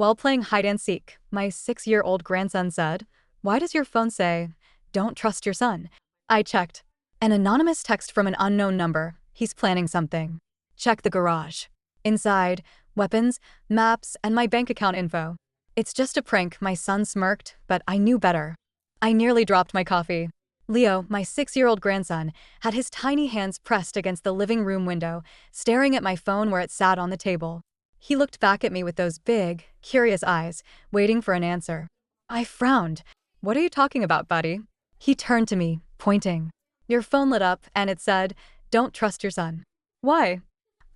While playing hide and seek, my 6-year-old grandson said, "Why does your phone say, 'Don't trust your son'?" I checked. An anonymous text from an unknown number. He's planning something. Check the garage. Inside, weapons, maps, and my bank account info. It's just a prank, my son smirked, but I knew better. I nearly dropped my coffee. Leo, my 6-year-old grandson, had his tiny hands pressed against the living room window, staring at my phone where it sat on the table. He looked back at me with those big, curious eyes, waiting for an answer. I frowned. "What are you talking about, buddy?" He turned to me, pointing. Your phone lit up, and it said, "Don't trust your son." Why?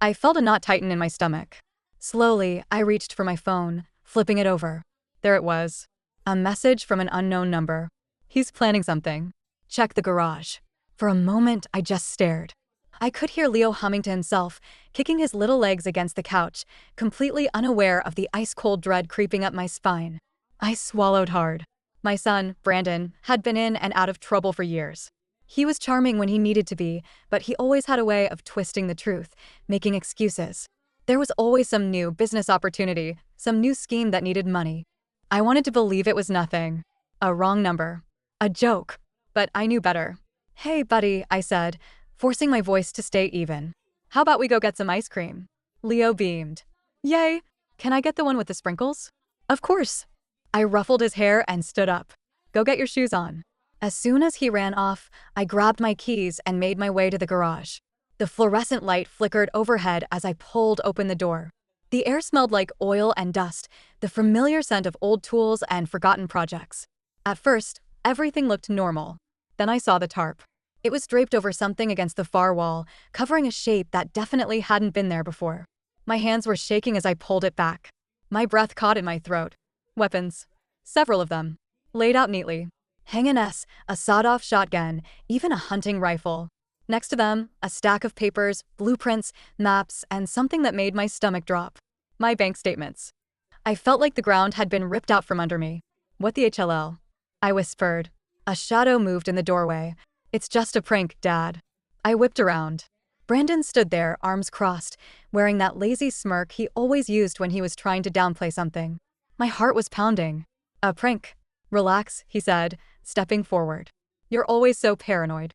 I felt a knot tighten in my stomach. Slowly, I reached for my phone, flipping it over. There it was. A message from an unknown number. He's planning something. Check the garage. For a moment, I just stared. I could hear Leo humming to himself, kicking his little legs against the couch, completely unaware of the ice-cold dread creeping up my spine. I swallowed hard. My son, Brandon, had been in and out of trouble for years. He was charming when he needed to be, but he always had a way of twisting the truth, making excuses. There was always some new business opportunity, some new scheme that needed money. I wanted to believe it was nothing. A wrong number. A joke. But I knew better. "Hey, buddy," I said, forcing my voice to stay even. "How about we go get some ice cream?" Leo beamed. "Yay! Can I get the one with the sprinkles?" "Of course." I ruffled his hair and stood up. "Go get your shoes on." As soon as he ran off, I grabbed my keys and made my way to the garage. The fluorescent light flickered overhead as I pulled open the door. The air smelled like oil and dust, the familiar scent of old tools and forgotten projects. At first, everything looked normal. Then I saw the tarp. It was draped over something against the far wall, covering a shape that definitely hadn't been there before. My hands were shaking as I pulled it back. My breath caught in my throat. Weapons. Several of them. Laid out neatly. Hang-in-S, a sawed-off shotgun, even a hunting rifle. Next to them, a stack of papers, blueprints, maps, and something that made my stomach drop. My bank statements. I felt like the ground had been ripped out from under me. "What the HLL?" I whispered. A shadow moved in the doorway. "It's just a prank, Dad." I whipped around. Brandon stood there, arms crossed, wearing that lazy smirk he always used when he was trying to downplay something. My heart was pounding. "A prank. Relax," he said, stepping forward. "You're always so paranoid."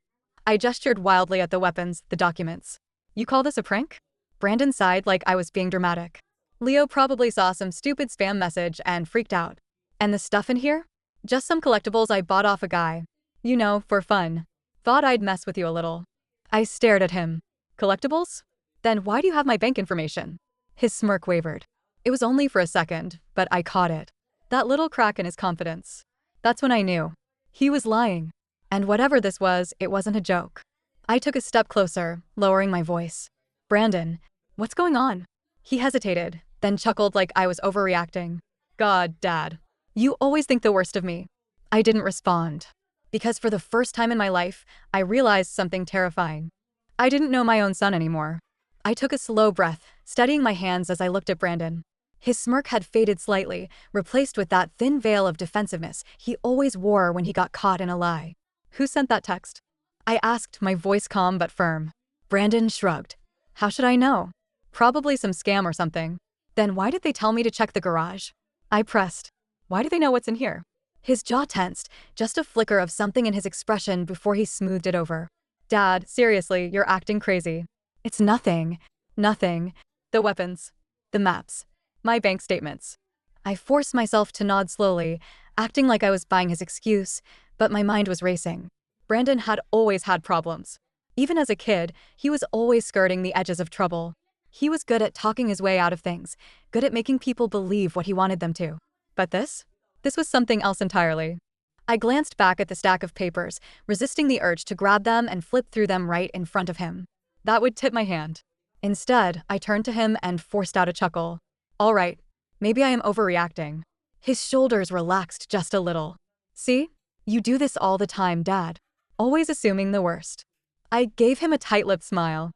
I gestured wildly at the weapons, the documents. "You call this a prank?" Brandon sighed like I was being dramatic. "Leo probably saw some stupid spam message and freaked out. And the stuff in here? Just some collectibles I bought off a guy. You know, for fun. Thought I'd mess with you a little." I stared at him. "Collectibles? Then why do you have my bank information?" His smirk wavered. It was only for a second, but I caught it. That little crack in his confidence. That's when I knew. He was lying. And whatever this was, it wasn't a joke. I took a step closer, lowering my voice. "Brandon, what's going on?" He hesitated, then chuckled like I was overreacting. "God, Dad. You always think the worst of me." I didn't respond. Because for the first time in my life, I realized something terrifying. I didn't know my own son anymore. I took a slow breath, steadying my hands as I looked at Brandon. His smirk had faded slightly, replaced with that thin veil of defensiveness he always wore when he got caught in a lie. "Who sent that text?" I asked, my voice calm but firm. Brandon shrugged. "How should I know? Probably some scam or something." "Then why did they tell me to check the garage?" I pressed. "Why do they know what's in here?" His jaw tensed, just a flicker of something in his expression before he smoothed it over. "Dad, seriously, you're acting crazy." "It's nothing. Nothing. The weapons. The maps. My bank statements." I forced myself to nod slowly, acting like I was buying his excuse, but my mind was racing. Brandon had always had problems. Even as a kid, he was always skirting the edges of trouble. He was good at talking his way out of things, good at making people believe what he wanted them to. But this? This was something else entirely. I glanced back at the stack of papers, resisting the urge to grab them and flip through them right in front of him. That would tip my hand. Instead, I turned to him and forced out a chuckle. "All right, maybe I am overreacting." His shoulders relaxed just a little. "See? You do this all the time, Dad. Always assuming the worst." I gave him a tight-lipped smile.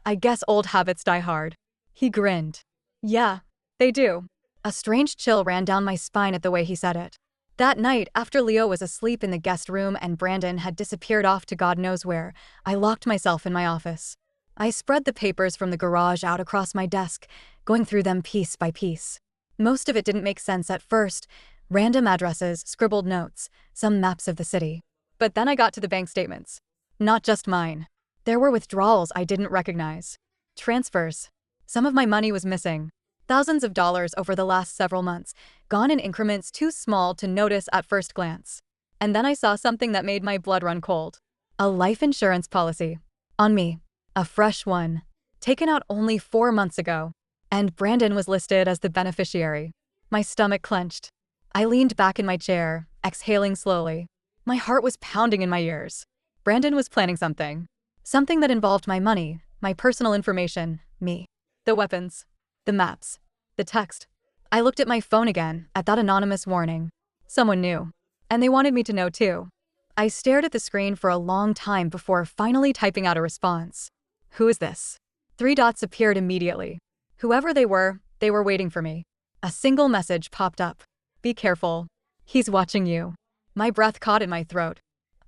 "I guess old habits die hard." He grinned. "Yeah, they do." A strange chill ran down my spine at the way he said it. That night, after Leo was asleep in the guest room and Brandon had disappeared off to God knows where, I locked myself in my office. I spread the papers from the garage out across my desk, going through them piece by piece. Most of it didn't make sense at first. Random addresses, scribbled notes, some maps of the city. But then I got to the bank statements. Not just mine. There were withdrawals I didn't recognize. Transfers. Some of my money was missing. Thousands of dollars over the last several months, gone in increments too small to notice at first glance. And then I saw something that made my blood run cold. A life insurance policy. On me. A fresh one. Taken out only 4 months ago. And Brandon was listed as the beneficiary. My stomach clenched. I leaned back in my chair, exhaling slowly. My heart was pounding in my ears. Brandon was planning something. Something that involved my money, my personal information, me. The weapons. The maps. The text. I looked at my phone again, at that anonymous warning. Someone knew. And they wanted me to know too. I stared at the screen for a long time before finally typing out a response. Who is this? 3 dots appeared immediately. Whoever they were waiting for me. A single message popped up. Be careful. He's watching you. My breath caught in my throat.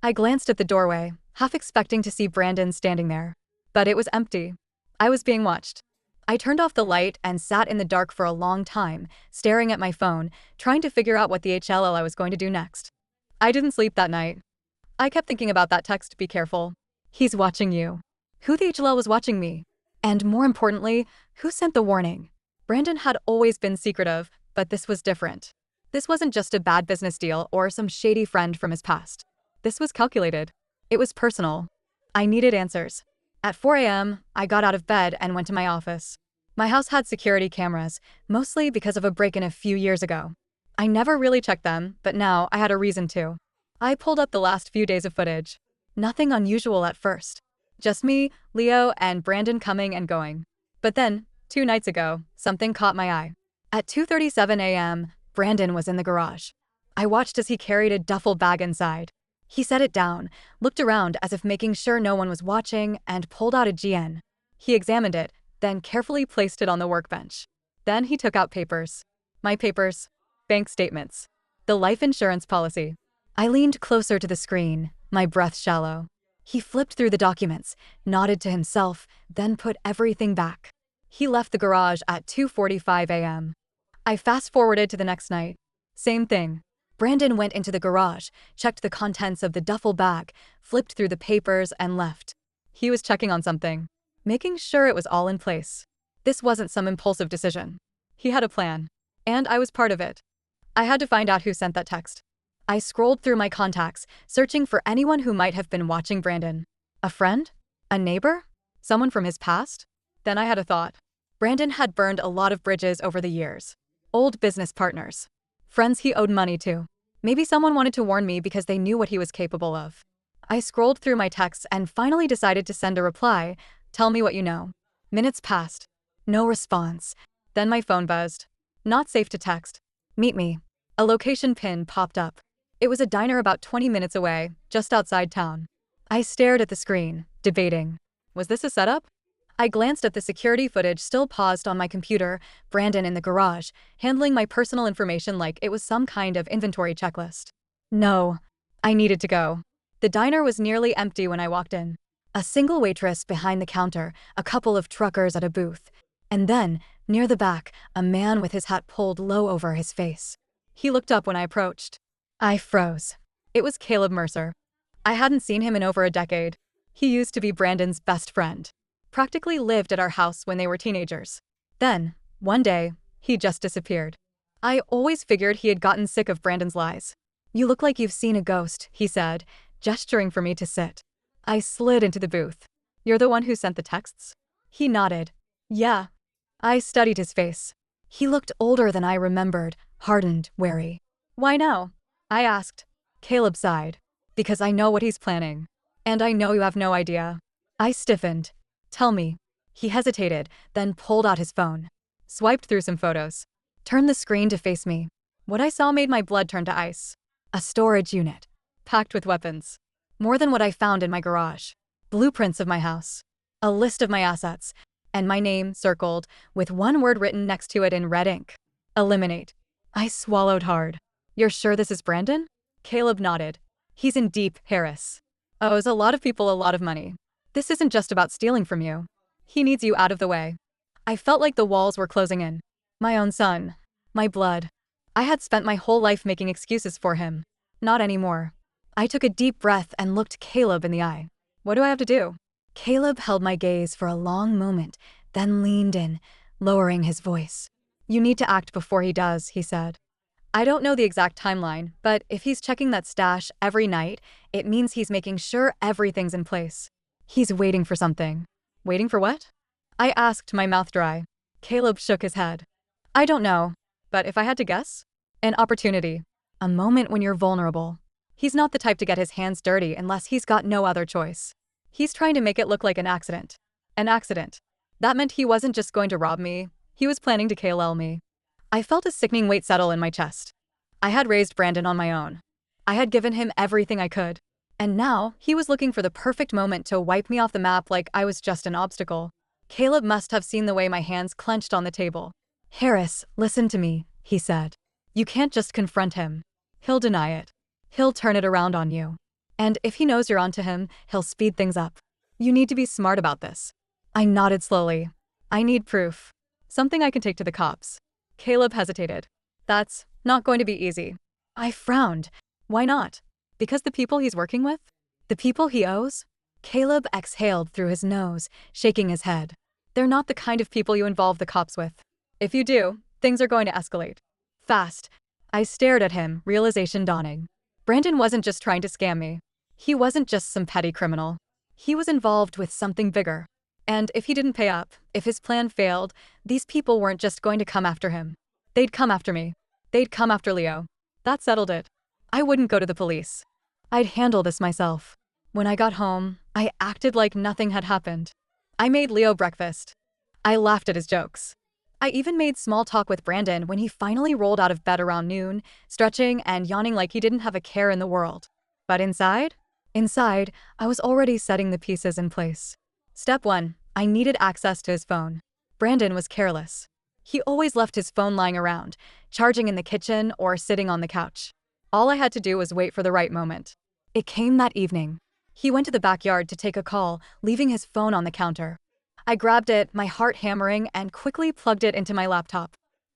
I glanced at the doorway, half expecting to see Brandon standing there. But it was empty. I was being watched. I turned off the light and sat in the dark for a long time, staring at my phone, trying to figure out what the hell I was going to do next. I didn't sleep that night. I kept thinking about that text, be careful. He's watching you. Who the hell was watching me? And more importantly, who sent the warning? Brandon had always been secretive, but this was different. This wasn't just a bad business deal or some shady friend from his past. This was calculated. It was personal. I needed answers. At 4 a.m., I got out of bed and went to my office. My house had security cameras, mostly because of a break-in a few years ago. I never really checked them, but now I had a reason to. I pulled up the last few days of footage. Nothing unusual at first. Just me, Leo, and Brandon coming and going. But then, 2 nights ago, something caught my eye. At 2:37 a.m., Brandon was in the garage. I watched as he carried a duffel bag inside. He set it down, looked around as if making sure no one was watching, and pulled out a GN. He examined it, then carefully placed it on the workbench. Then he took out papers. My papers. Bank statements. The life insurance policy. I leaned closer to the screen, my breath shallow. He flipped through the documents, nodded to himself, then put everything back. He left the garage at 2:45 a.m. I fast-forwarded to the next night. Same thing. Brandon went into the garage, checked the contents of the duffel bag, flipped through the papers, and left. He was checking on something, making sure it was all in place. This wasn't some impulsive decision. He had a plan, and I was part of it. I had to find out who sent that text. I scrolled through my contacts, searching for anyone who might have been watching Brandon. A friend? A neighbor? Someone from his past? Then I had a thought. Brandon had burned a lot of bridges over the years. Old business partners. Friends he owed money to. Maybe someone wanted to warn me because they knew what he was capable of. I scrolled through my texts and finally decided to send a reply. Tell me what you know. Minutes passed. No response. Then my phone buzzed. Not safe to text. Meet me. A location pin popped up. It was a diner about 20 minutes away, just outside town. I stared at the screen, debating. Was this a setup? I glanced at the security footage still paused on my computer, Brandon in the garage, handling my personal information like it was some kind of inventory checklist. No. I needed to go. The diner was nearly empty when I walked in. A single waitress behind the counter, a couple of truckers at a booth. And then, near the back, a man with his hat pulled low over his face. He looked up when I approached. I froze. It was Caleb Mercer. I hadn't seen him in over a decade. He used to be Brandon's best friend. Practically lived at our house when they were teenagers. Then, one day, he just disappeared. I always figured he had gotten sick of Brandon's lies. You look like you've seen a ghost, he said, gesturing for me to sit. I slid into the booth. You're the one who sent the texts? He nodded. Yeah. I studied his face. He looked older than I remembered, hardened, wary. Why now? I asked. Caleb sighed. Because I know what he's planning. And I know you have no idea. I stiffened. Tell me. He hesitated, then pulled out his phone. Swiped through some photos. Turned the screen to face me. What I saw made my blood turn to ice. A storage unit. Packed with weapons. More than what I found in my garage. Blueprints of my house. A list of my assets. And my name circled, with one word written next to it in red ink. Eliminate. I swallowed hard. You're sure this is Brandon? Caleb nodded. He's in deep Harris. Owes a lot of people a lot of money. This isn't just about stealing from you. He needs you out of the way. I felt like the walls were closing in. My own son. My blood. I had spent my whole life making excuses for him. Not anymore. I took a deep breath and looked Caleb in the eye. What do I have to do? Caleb held my gaze for a long moment, then leaned in, lowering his voice. You need to act before he does, he said. I don't know the exact timeline, but if he's checking that stash every night, it means he's making sure everything's in place. He's waiting for something. Waiting for what? I asked, my mouth dry. Caleb shook his head. I don't know, but if I had to guess? An opportunity. A moment when you're vulnerable. He's not the type to get his hands dirty unless he's got no other choice. He's trying to make it look like an accident. An accident. That meant he wasn't just going to rob me, he was planning to KLL me. I felt a sickening weight settle in my chest. I had raised Brandon on my own. I had given him everything I could. And now, he was looking for the perfect moment to wipe me off the map like I was just an obstacle. Caleb must have seen the way my hands clenched on the table. Harris, listen to me, he said. You can't just confront him. He'll deny it. He'll turn it around on you. And if he knows you're onto him, he'll speed things up. You need to be smart about this. I nodded slowly. I need proof. Something I can take to the cops. Caleb hesitated. That's not going to be easy. I frowned. Why not? Because the people he's working with? The people he owes? Caleb exhaled through his nose, shaking his head. They're not the kind of people you involve the cops with. If you do, things are going to escalate. Fast. I stared at him, realization dawning. Brandon wasn't just trying to scam me. He wasn't just some petty criminal. He was involved with something bigger. And if he didn't pay up, if his plan failed, these people weren't just going to come after him. They'd come after me. They'd come after Leo. That settled it. I wouldn't go to the police. I'd handle this myself. When I got home, I acted like nothing had happened. I made Leo breakfast. I laughed at his jokes. I even made small talk with Brandon when he finally rolled out of bed around noon, stretching and yawning like he didn't have a care in the world. But inside, I was already setting the pieces in place. Step 1. I needed access to his phone. Brandon was careless. He always left his phone lying around, charging in the kitchen or sitting on the couch. All I had to do was wait for the right moment. It came that evening. He went to the backyard to take a call, leaving his phone on the counter. I grabbed it, my heart hammering, and quickly plugged it into my laptop.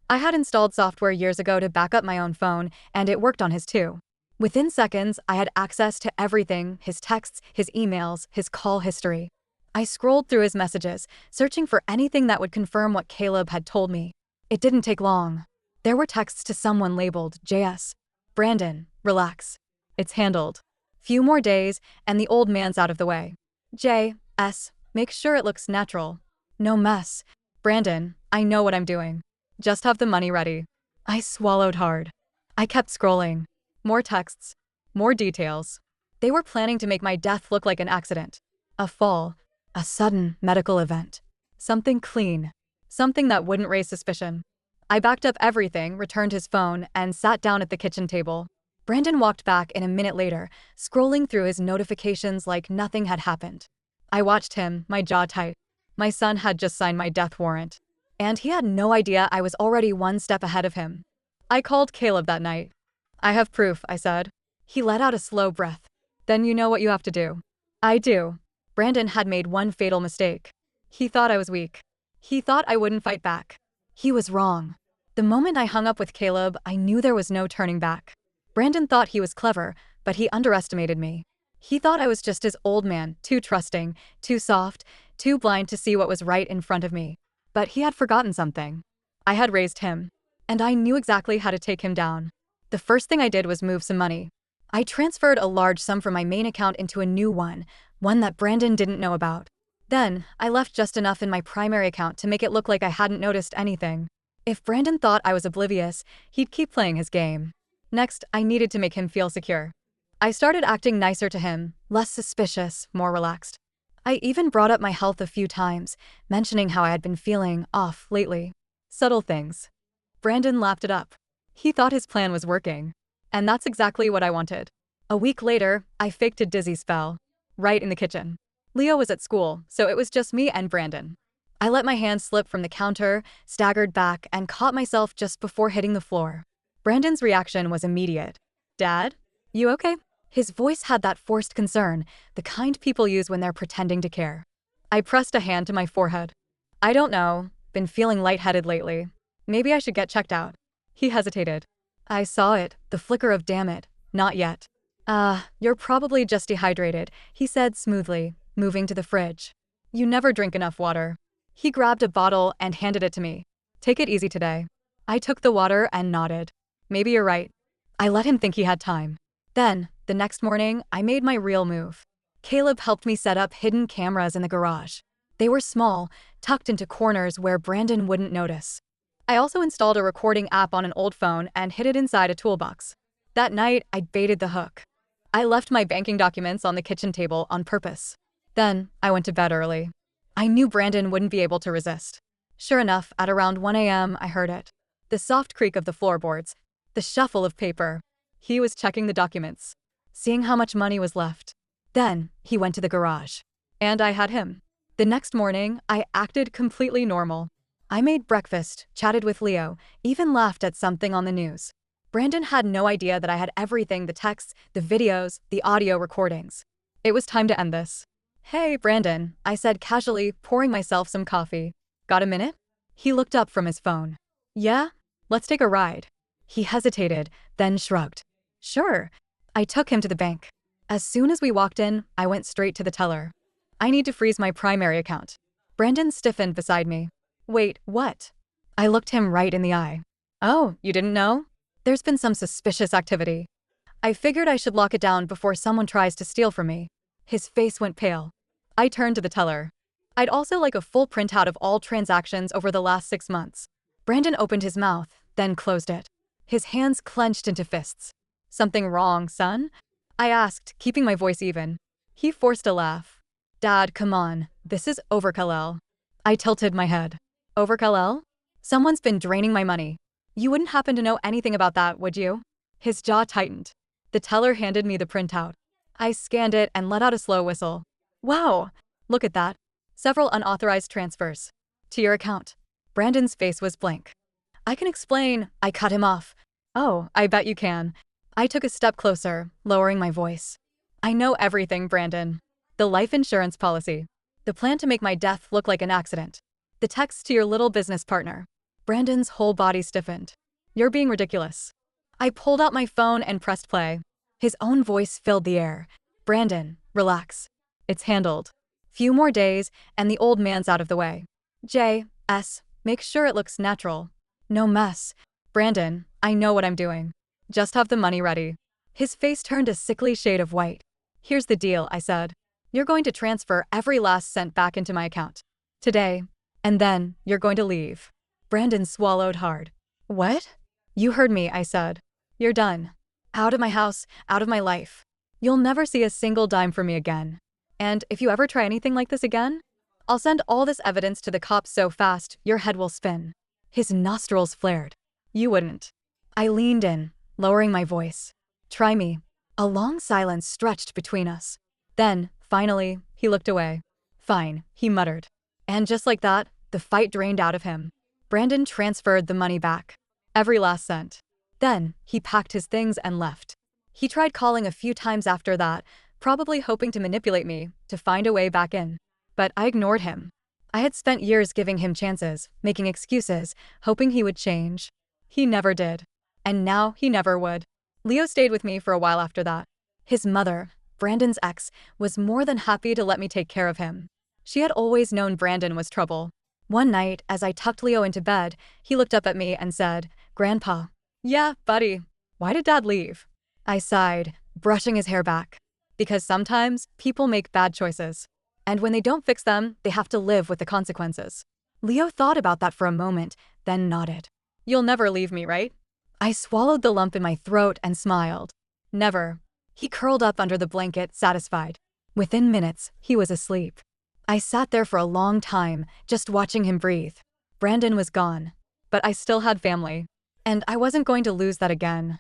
I had installed software years ago to back up my own phone, and it worked on his too. Within seconds, I had access to everything, his texts, his emails, his call history. I scrolled through his messages, searching for anything that would confirm what Caleb had told me. It didn't take long. There were texts to someone labeled JS. Brandon, relax. It's handled. Few more days, and the old man's out of the way. JS, make sure it looks natural. No mess. Brandon, I know what I'm doing. Just have the money ready. I swallowed hard. I kept scrolling. More texts. More details. They were planning to make my death look like an accident. A fall. A sudden medical event. Something clean. Something that wouldn't raise suspicion. I backed up everything, returned his phone, and sat down at the kitchen table. Brandon walked back in a minute later, scrolling through his notifications like nothing had happened. I watched him, my jaw tight. My son had just signed my death warrant. And he had no idea I was already one step ahead of him. I called Caleb that night. I have proof, I said. He let out a slow breath. Then you know what you have to do. I do. Brandon had made one fatal mistake. He thought I was weak. He thought I wouldn't fight back. He was wrong. The moment I hung up with Caleb, I knew there was no turning back. Brandon thought he was clever, but he underestimated me. He thought I was just his old man, too trusting, too soft, too blind to see what was right in front of me. But he had forgotten something. I had raised him, and I knew exactly how to take him down. The first thing I did was move some money. I transferred a large sum from my main account into a new one that Brandon didn't know about. Then, I left just enough in my primary account to make it look like I hadn't noticed anything. If Brandon thought I was oblivious, he'd keep playing his game. Next, I needed to make him feel secure. I started acting nicer to him, less suspicious, more relaxed. I even brought up my health a few times, mentioning how I had been feeling off lately. Subtle things. Brandon laughed it up. He thought his plan was working. And that's exactly what I wanted. A week later, I faked a dizzy spell. Right in the kitchen. Leo was at school, so it was just me and Brandon. I let my hand slip from the counter, staggered back, and caught myself just before hitting the floor. Brandon's reaction was immediate. Dad? You okay? His voice had that forced concern, the kind people use when they're pretending to care. I pressed a hand to my forehead. I don't know. Been feeling lightheaded lately. Maybe I should get checked out. He hesitated. I saw it, the flicker of damn it, not yet. You're probably just dehydrated, he said smoothly, moving to the fridge. You never drink enough water. He grabbed a bottle and handed it to me. Take it easy today. I took the water and nodded. Maybe you're right. I let him think he had time. Then, the next morning, I made my real move. Caleb helped me set up hidden cameras in the garage. They were small, tucked into corners where Brandon wouldn't notice. I also installed a recording app on an old phone and hid it inside a toolbox. That night, I baited the hook. I left my banking documents on the kitchen table on purpose. Then, I went to bed early. I knew Brandon wouldn't be able to resist. Sure enough, at around 1 a.m., I heard it. The soft creak of the floorboards. The shuffle of paper. He was checking the documents, seeing how much money was left. Then, he went to the garage. And I had him. The next morning, I acted completely normal. I made breakfast, chatted with Leo, even laughed at something on the news. Brandon had no idea that I had everything: the texts, the videos, the audio recordings. It was time to end this. Hey, Brandon, I said casually, pouring myself some coffee. Got a minute? He looked up from his phone. Yeah? Let's take a ride. He hesitated, then shrugged. Sure. I took him to the bank. As soon as we walked in, I went straight to the teller. I need to freeze my primary account. Brandon stiffened beside me. Wait, what? I looked him right in the eye. Oh, you didn't know? There's been some suspicious activity. I figured I should lock it down before someone tries to steal from me. His face went pale. I turned to the teller. I'd also like a full printout of all transactions over the last 6 months. Brandon opened his mouth, then closed it. His hands clenched into fists. Something wrong, son? I asked, keeping my voice even. He forced a laugh. Dad, come on. This is overkill. I tilted my head. Overkill? Someone's been draining my money. You wouldn't happen to know anything about that, would you? His jaw tightened. The teller handed me the printout. I scanned it and let out a slow whistle. Wow, look at that. Several unauthorized transfers. To your account. Brandon's face was blank. I can explain. I cut him off. Oh, I bet you can. I took a step closer, lowering my voice. I know everything, Brandon. The life insurance policy. The plan to make my death look like an accident. The text to your little business partner. Brandon's whole body stiffened. You're being ridiculous. I pulled out my phone and pressed play. His own voice filled the air. Brandon, relax. It's handled. Few more days, and the old man's out of the way. J.S. Make sure it looks natural. No mess. Brandon, I know what I'm doing. Just have the money ready. His face turned a sickly shade of white. Here's the deal, I said. You're going to transfer every last cent back into my account. Today. And then, you're going to leave. Brandon swallowed hard. What? You heard me, I said. You're done. Out of my house, out of my life. You'll never see a single dime from me again. And if you ever try anything like this again, I'll send all this evidence to the cops so fast your head will spin. His nostrils flared. You wouldn't. I leaned in, lowering my voice. Try me. A long silence stretched between us. Then, finally, he looked away. Fine, he muttered. And just like that, the fight drained out of him. Brandon transferred the money back. Every last cent. Then, he packed his things and left. He tried calling a few times after that, probably hoping to manipulate me, to find a way back in. But I ignored him. I had spent years giving him chances, making excuses, hoping he would change. He never did. And now he never would. Leo stayed with me for a while after that. His mother, Brandon's ex, was more than happy to let me take care of him. She had always known Brandon was trouble. One night, as I tucked Leo into bed, he looked up at me and said, Grandpa. Yeah, buddy. Why did Dad leave? I sighed, brushing his hair back. Because sometimes, people make bad choices. And when they don't fix them, they have to live with the consequences. Leo thought about that for a moment, then nodded. You'll never leave me, right? I swallowed the lump in my throat and smiled. Never. He curled up under the blanket, satisfied. Within minutes, he was asleep. I sat there for a long time, just watching him breathe. Brandon was gone. But I still had family. And I wasn't going to lose that again.